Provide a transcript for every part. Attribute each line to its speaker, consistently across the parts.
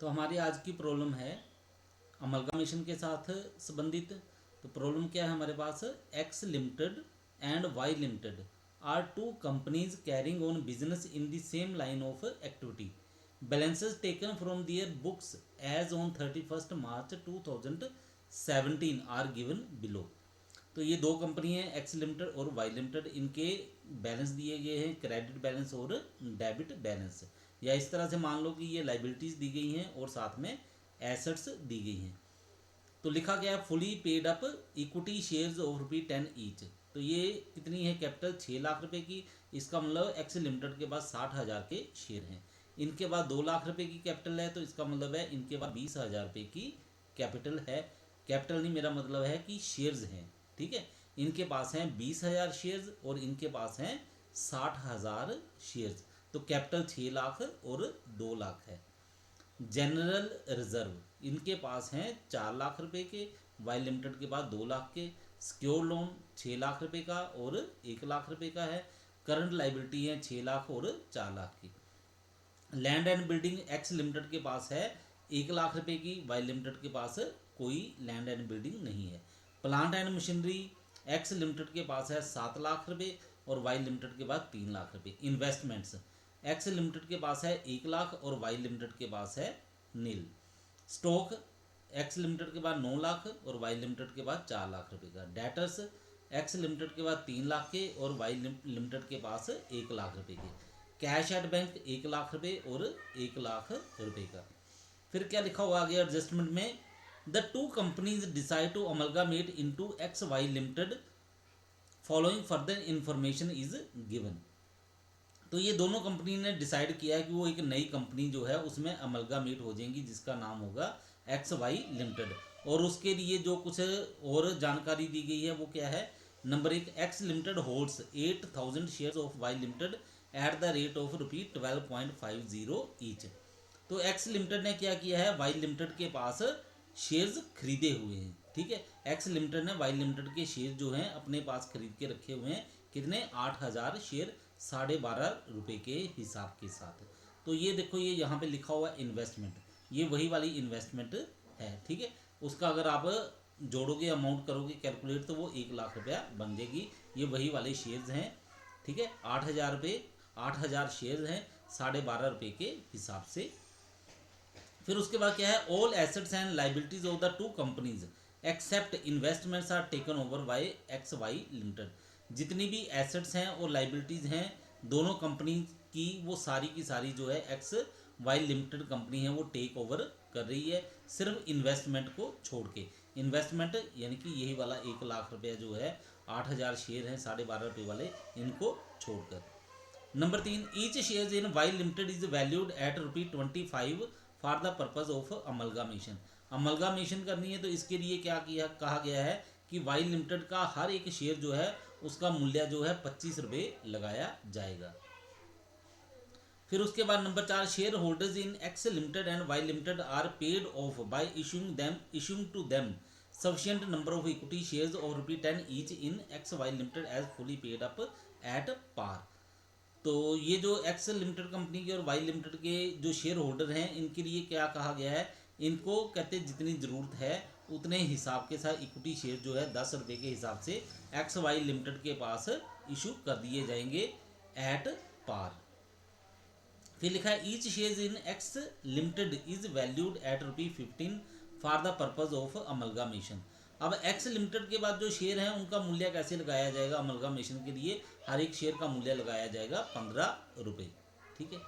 Speaker 1: तो हमारी आज की प्रॉब्लम है अमलगामेशन के साथ संबंधित। तो प्रॉब्लम क्या है हमारे पास, X limited and Y limited are two companies carrying on business in the same line of activity. Balances taken from their books as on 31 March 2017 are given below. तो ये दो कंपनी हैं एक्स लिमिटेड और Y limited, इनके balance दिए गए हैं, credit balance और डेबिट बैलेंस। या इस तरह से मान लो कि ये लाइबिलिटीज़ दी गई हैं और साथ में एसेट्स दी गई हैं। तो लिखा गया है fully paid up equity shares of ₹10 each. तो ये कितनी है कैपिटल, 6 लाख रुपए की। इसका मतलब एक्स लिमिटेड के पास 60,000 के शेयर हैं। इनके पास 2 लाख रुपए की कैपिटल है, तो इसका मतलब है इनके पास 20,000 रुपये की कैपिटल है। कैपिटल नहीं, मेरा मतलब है कि शेयर्स हैं। ठीक है, इनके पास हैं 20,000 शेयर्स और इनके पास हैं 60,000 शेयर्स। तो कैपिटल 6 लाख और 2 लाख है। जनरल रिजर्व इनके पास हैं 4 लाख रुपए के, वाई लिमिटेड के पास 2 लाख के। सिक्योर लोन 6 लाख रुपए का और 1 लाख रुपए का है। करंट लाइबिलिटी है 6 लाख और 4 लाख की। Land and building x limited के पास है 1 लाख रुपए की, वाई लिमिटेड के पास कोई लैंड एंड बिल्डिंग नहीं है। Plant and machinery x limited के पास है 7 लाख रुपए और वाई लिमिटेड के पास 3 लाख रुपए। इन्वेस्टमेंट्स एक्स लिमिटेड के पास है 1 लाख और वाई लिमिटेड के पास है नील। स्टॉक एक्स लिमिटेड के पास 9 लाख और वाई लिमिटेड के पास 4 लाख रुपए का। डेटर्स एक्स लिमिटेड के पास 3 लाख के और वाई लिमिटेड के पास 1 लाख रुपए के। कैश एट बैंक 1 लाख रुपए और 1 लाख रुपए का। फिर क्या लिखा हुआ आगे एडजस्टमेंट में, the two companies decide to amalgamate into X Y limited following further information is given. तो ये दोनों कंपनी ने डिसाइड किया है कि वो एक नई कंपनी जो है उसमें अमलगामेट हो जाएंगी जिसका नाम होगा एक्स वाई लिमिटेड। और उसके लिए जो कुछ और जानकारी दी गई है वो क्या है। Number 1, X limited holds 8,000 shares of Y limited at the rate of ₹12.50 each. तो एक्स लिमिटेड ने क्या किया है, वाई लिमिटेड के पास शेयर्स खरीदे हुए हैं। ठीक है, एक्स लिमिटेड ने वाई लिमिटेड के शेयर जो हैं अपने पास खरीद के रखे हुए हैं। कितने, 8,000 शेयर, ₹12.5 के हिसाब के साथ। तो ये देखो, ये यहाँ पे लिखा हुआ इन्वेस्टमेंट, ये वही वाली इन्वेस्टमेंट है। ठीक है, उसका अगर आप जोड़ोगे, अमाउंट करोगे कैलकुलेट, तो वो 1 लाख रुपया बन जाएगी। ये वही वाले शेयर्स हैं। ठीक है, 8,000 रुपये, 8,000 शेयर्स हैं ₹12.5 के हिसाब से। फिर उसके बाद क्या है, all assets and liabilities of the two companies except investments are taken over by X Y limited. जितनी भी एसेट्स हैं और लाइबिलिटीज हैं दोनों कंपनी की, वो सारी की सारी जो है एक्स वाई लिमिटेड कंपनी है वो टेक ओवर कर रही है, सिर्फ इन्वेस्टमेंट को छोड़ के। इन्वेस्टमेंट यानी कि यही वाला 1 लाख रुपया जो है, 8,000 शेयर हैं ₹12.5 वाले, इनको छोड़कर। Number 3, each share in Y limited is valued at ₹25 for the purpose of amalgamation. Amalgamation करनी है तो इसके लिए क्या किया, कहा गया है कि वाई लिमिटेड का हर एक शेयर जो है उसका मूल्य जो है ₹25 लगाया जाएगा। फिर उसके बाद number 4, share holders in X limited and Y limited are paid off by issuing to them sufficient number of equity shares of ₹10 each in X Y limited as fully paid up at par. तो ये जो x limited company के और Y limited के जो share holder हैं इनके लिए क्या कहा गया है, इनको कहते हैं जितनी ज़रूरत है उतने हिसाब के साथ इक्विटी शेयर जो है ₹10 के हिसाब से एक्स वाई लिमिटेड के पास इशू कर दिए जाएंगे एट पार। फिर लिखा है each share in X limited is valued at ₹15 for the purpose of amalgamation. अब एक्स लिमिटेड के बाद जो शेयर हैं उनका मूल्य कैसे लगाया जाएगा, अमलगामेशन के लिए हर एक शेयर का मूल्य लगाया जाएगा ₹15। ठीक है,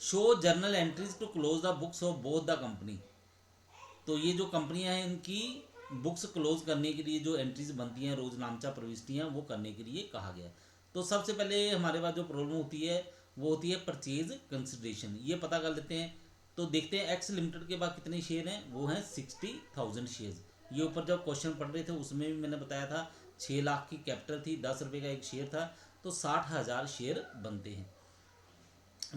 Speaker 1: show journal entries to close the books of both the company. तो ये जो कंपनियां हैं इनकी बुक्स क्लोज करने के लिए जो एंट्रीज बनती हैं, रोज नामचा प्रविष्टियां, वो करने के लिए कहा गया। तो सबसे पहले हमारे पास जो प्रॉब्लम होती है वो होती है परचेज कंसिडरेशन। ये पता कर लेते हैं। तो देखते हैं एक्स लिमिटेड के पास कितने शेयर हैं, वो हैं 60,000 शेयर। ये ऊपर जब क्वेश्चन पढ़ रहे थे उसमें भी मैंने बताया था 6 लाख की कैपिटल थी, ₹10 का एक शेयर था, तो 60,000 शेयर बनते हैं।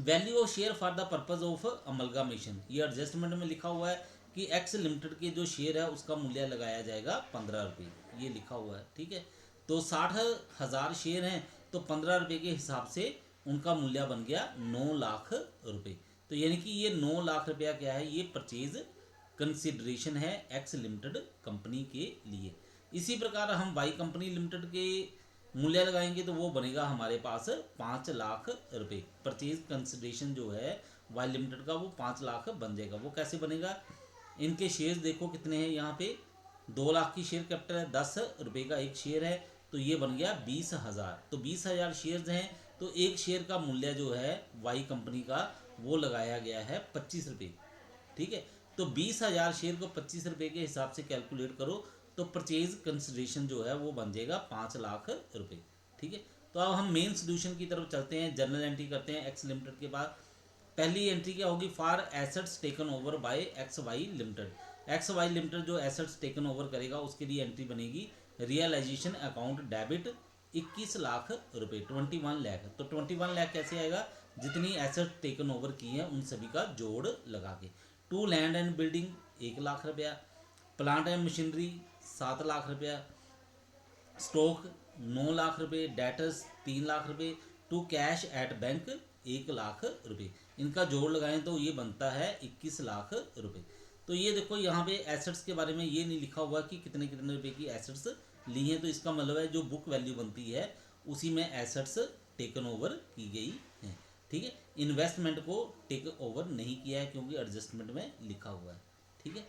Speaker 1: Value of share for the purpose of amalgamation, ये एडजस्टमेंट में लिखा हुआ है कि एक्स लिमिटेड के जो शेयर है उसका मूल्य लगाया जाएगा ₹15, ये लिखा हुआ है। ठीक है, तो 60,000 शेयर हैं तो ₹15 के हिसाब से उनका मूल्य बन गया ₹9 लाख। तो यानी कि ये 9 लाख रुपया क्या है, ये परचेज कंसिडरेशन है एक्स लिमिटेड कंपनी के लिए। इसी प्रकार हम वाई कंपनी लिमिटेड के मूल्य लगाएंगे तो वो बनेगा हमारे पास 5 लाख रुपए। परचेज कंसिडरेशन जो है वाई लिमिटेड का वो 5 लाख बन जाएगा। वो कैसे बनेगा, इनके शेयर देखो कितने हैं, यहाँ पे 2 लाख की शेयर कैपिटल है, 10 रुपये का एक शेयर है, तो ये बन गया 20,000। तो 20,000 शेयर्स हैं, तो एक शेयर का मूल्य जो है वाई कंपनी का वो लगाया गया है 25 रुपये। ठीक है, तो 20,000 शेयर को 25 रुपये के हिसाब से कैलकुलेट करो तो परचेज कंसिडरेशन जो है वो बन जाएगा 5 लाख रुपये। ठीक है, तो अब हम मेन सोल्यूशन की तरफ चलते हैं, जर्नल एंट्री करते हैं एक्स लिमिटेड के बाद। पहली एंट्री क्या होगी, for assets taken over by X Y limited. X Y limited जो एसेट्स टेकन ओवर करेगा उसके लिए एंट्री बनेगी रियलाइजेशन अकाउंट डेबिट 21 लाख रुपए, 21 लाख। तो 21 लाख कैसे आएगा, जितनी एसेट टेकन ओवर की है उन सभी का जोड़ लगा के। To land and building 1 lakh रुपया, प्लांट एंड मशीनरी 7 लाख रुपया, स्टॉक 9 लाख रुपए, डेटर्स 3 लाख रुपए, to cash at bank 1 lakh रुपए। इनका जोड़ लगाएं तो ये बनता है 21 लाख रुपए। तो ये देखो यहाँ पे एसेट्स के बारे में ये नहीं लिखा हुआ कि कितने कितने रुपए की एसेट्स ली हैं, तो इसका मतलब है जो बुक वैल्यू बनती है उसी में एसेट्स टेकन ओवर की गई हैं। ठीक है, इन्वेस्टमेंट को टेक ओवर नहीं किया है क्योंकि एडजस्टमेंट में लिखा हुआ है। ठीक है,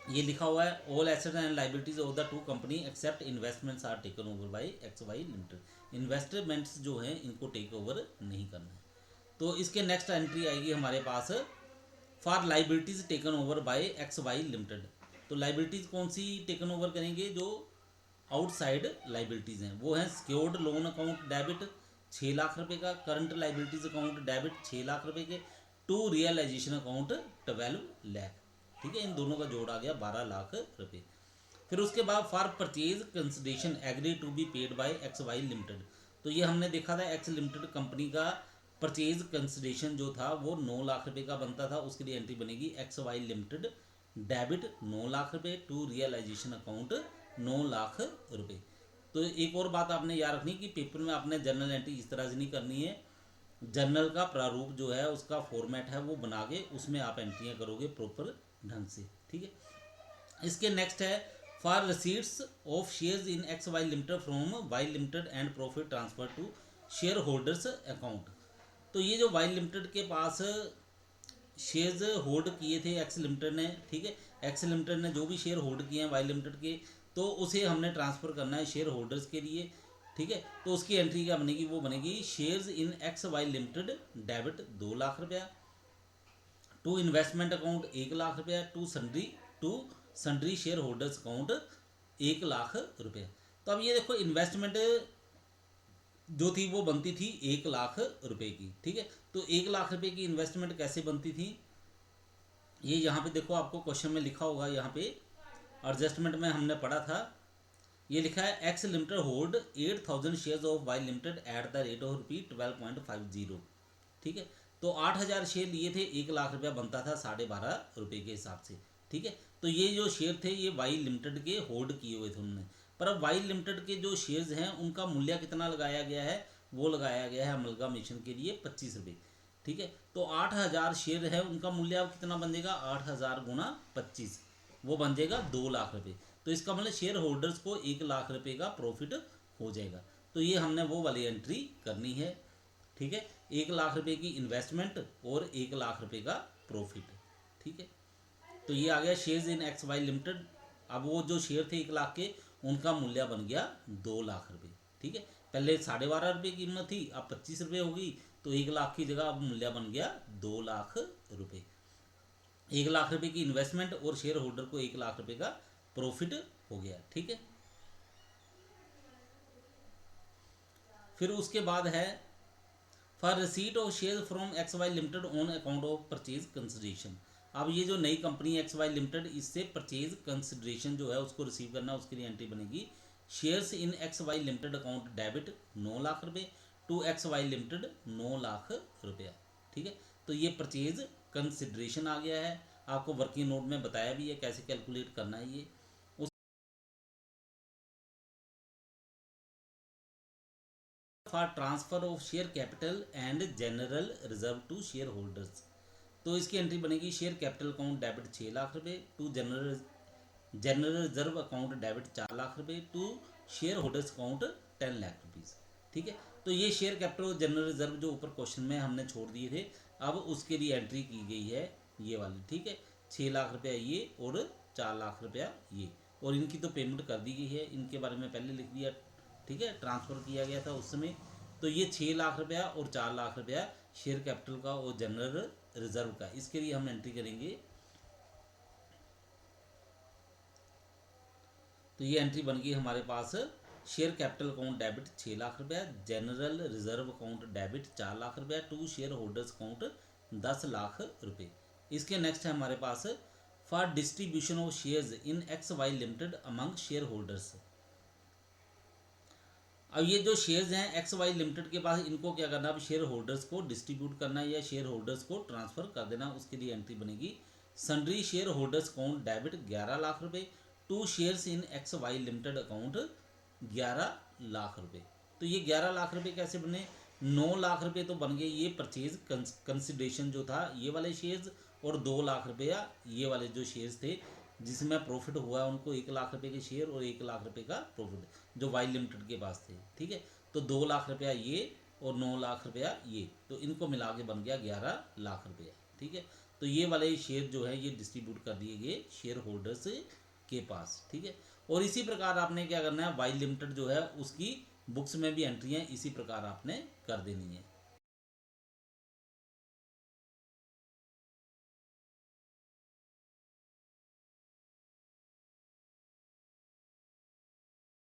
Speaker 1: ये लिखा हुआ है all assets and liabilities of the two company except investments are taken over by X Y limited. Investments जो हैं इनको टेक ओवर नहीं करना है। तो इसके नेक्स्ट एंट्री आएगी हमारे पास for liabilities taken over by X Y limited. तो लाइबिलिटीज कौन सी टेकन ओवर करेंगे, जो आउटसाइड लाइबिलिटीज हैं वो हैं secured loan account debit 6 lakh रुपए का, current liabilities account debit 6 lakh रुपए के, टू रियलाइजेशन अकाउंट 12 लाख। ठीक है, इन दोनों का जोड़ आ गया 12 लाख रुपए। फिर उसके बाद for purchase consideration agree to be paid by X Y limited. तो ये हमने देखा था एक्स लिमिटेड कंपनी का परचेज कंसिडरेशन जो था वो 9 लाख रुपए का बनता था। उसके लिए एंट्री बनेगी X Y limited debit 9 lakh रुपए टू रियलाइजेशन अकाउंट 9 लाख रुपए। तो एक और बात आपने याद रखनी कि पेपर में आपने जर्नल एंट्री इस तरह से नहीं करनी है, जर्नल का प्रारूप जो है उसका फॉर्मेट है वो बना के उसमें आप एंट्रियाँ करोगे प्रॉपर ढंग से। ठीक है, इसके नेक्स्ट है for receipts of shares in X Y limited from Y limited and profit transfer to share holders account. तो ये जो वाई लिमिटेड के पास शेयर्स होल्ड किए थे एक्स लिमिटेड ने, ठीक है, एक्स लिमिटेड ने जो भी शेयर होल्ड किए हैं वाई लिमिटेड के, तो उसे हमने ट्रांसफ़र करना है शेयर होल्डर्स के लिए। ठीक है, तो उसकी एंट्री क्या बनेगी, वो बनेगी shares in X Y limited debit 2 lakh रुपया, टू इन्वेस्टमेंट अकाउंट 1 लाख रुपया, to sundry share holders account 1 lakh रुपया। तो अब ये देखो इन्वेस्टमेंट जो थी वो बनती थी 1 लाख रुपए की। ठीक है, तो 1 लाख रुपए की इन्वेस्टमेंट कैसे बनती थी, ये यहाँ पे देखो आपको क्वेश्चन में लिखा होगा, यहाँ पे एडजस्टमेंट में हमने पढ़ा था, ये लिखा है X limited hold 8,000 shares of Y limited at the rate of ₹12.50। ठीक है, तो 8,000 शेयर लिए थे, 1 लाख रुपया बनता था 12.5 रुपये के हिसाब से। ठीक है, तो ये जो शेयर थे ये वाई लिमिटेड के होल्ड किए हुए थे उन्होंने, पर अब वाई लिमिटेड के जो शेयर्स हैं उनका मूल्य कितना लगाया गया है, वो लगाया गया है अमलगामेशन के लिए 25 रुपये। ठीक है, तो 8,000 शेयर है, उनका मूल्य अब कितना बन जाएगा, 8,000 गुना 25, वो बन जाएगा 2 लाख रुपये। तो इसका मतलब शेयर होल्डर्स को 1 लाख रुपये का प्रॉफिट हो जाएगा। तो ये हमने वो वाली एंट्री करनी है। ठीक है, 1 लाख रुपये की इन्वेस्टमेंट और 1 लाख रुपये का प्रॉफिट। ठीक है, तो ये आ गया shares in X Y limited. अब वो जो शेयर थे 1 लाख के, उनका मूल्य बन गया 2 लाख रुपये। ठीक है, पहले 12.5 रुपये की कीमत थी, अब 25 रुपये होगी, तो 1 लाख की जगह अब मूल्य बन गया 2 लाख रुपये। 1 लाख रुपये की इन्वेस्टमेंट और शेयर होल्डर को 1 लाख रुपये का प्रॉफिट हो गया। ठीक है, फिर उसके बाद है for receipt of share from X Y limited on account of purchase consideration. अब ये जो नई कंपनी एक्स वाई लिमिटेड, इससे परचेज कंसिडरेशन जो है उसको रिसीव करना, उसके लिए एंट्री बनेगी shares in X Y limited account debit 9 lakh रुपये to X Y limited 9 lakh रुपया। ठीक है, तो ये परचेज कंसिडरेशन आ गया है, आपको वर्किंग नोट में बताया भी है कैसे कैलकुलेट करना है ये। For transfer of share capital and general reserve to share holders. तो इसकी एंट्री बनेगी share capital account debit 6 lakh रुपए to general reserve account debit 4 lakh रुपए to share holders account 10 lakh rupees. ठीक है, तो ये शेयर कैपिटल और जनरल रिजर्व जो ऊपर क्वेश्चन में हमने छोड़ दिए थे, अब उसके लिए एंट्री की गई है ये वाली। ठीक है, 6 लाख रुपया ये और 4 लाख रुपया ये, और इनकी तो पेमेंट कर दी गई है, इनके बारे में पहले लिख दिया। ठीक है, ट्रांसफ़र किया गया था उस समय। तो ये 6 लाख रुपया और 4 लाख रुपया शेयर कैपिटल का और जनरल रिजर्व का, इसके लिए हम एंट्री करेंगे। तो ये एंट्री बन गई हमारे पास, share capital account debit 6 lakh रुपया, general reserve account debit 4 lakh रुपया to share holders account 10 lakh रुपए। इसके नेक्स्ट है हमारे पास for distribution of shares in X Y limited among share holders. अब ये जो शेयर्स हैं एक्स वाई लिमिटेड के पास, इनको क्या करना है, अब शेयर होल्डर्स को डिस्ट्रीब्यूट करना है या शेयर होल्डर्स को ट्रांसफर कर देना। उसके लिए एंट्री बनेगी sundry share holders account debit 11 lakh रुपए to shares in X Y limited account 11 lakh रुपए। तो ये 11 लाख रुपए कैसे बने, 9 लाख रुपए तो बन गए ये परचेज कंसिडरेशन जो था ये वाले शेयर्स, और 2 लाख रुपया ये वाले जो शेयर्स थे जिसमें प्रॉफिट हुआ उनको 1 लाख रुपए के शेयर और 1 लाख रुपए का प्रॉफिट जो वाई लिमिटेड के पास थे। ठीक है, तो 2 लाख रुपया ये और 9 लाख रुपया ये, तो इनको मिला के बन गया 11 लाख रुपया। ठीक है, तो ये वाले शेयर जो है ये डिस्ट्रीब्यूट कर दिए गए शेयर होल्डर्स के पास। ठीक है, और इसी प्रकार आपने क्या करना है, वाई लिमिटेड जो है उसकी बुक्स में भी एंट्री है इसी प्रकार आपने कर देनी है।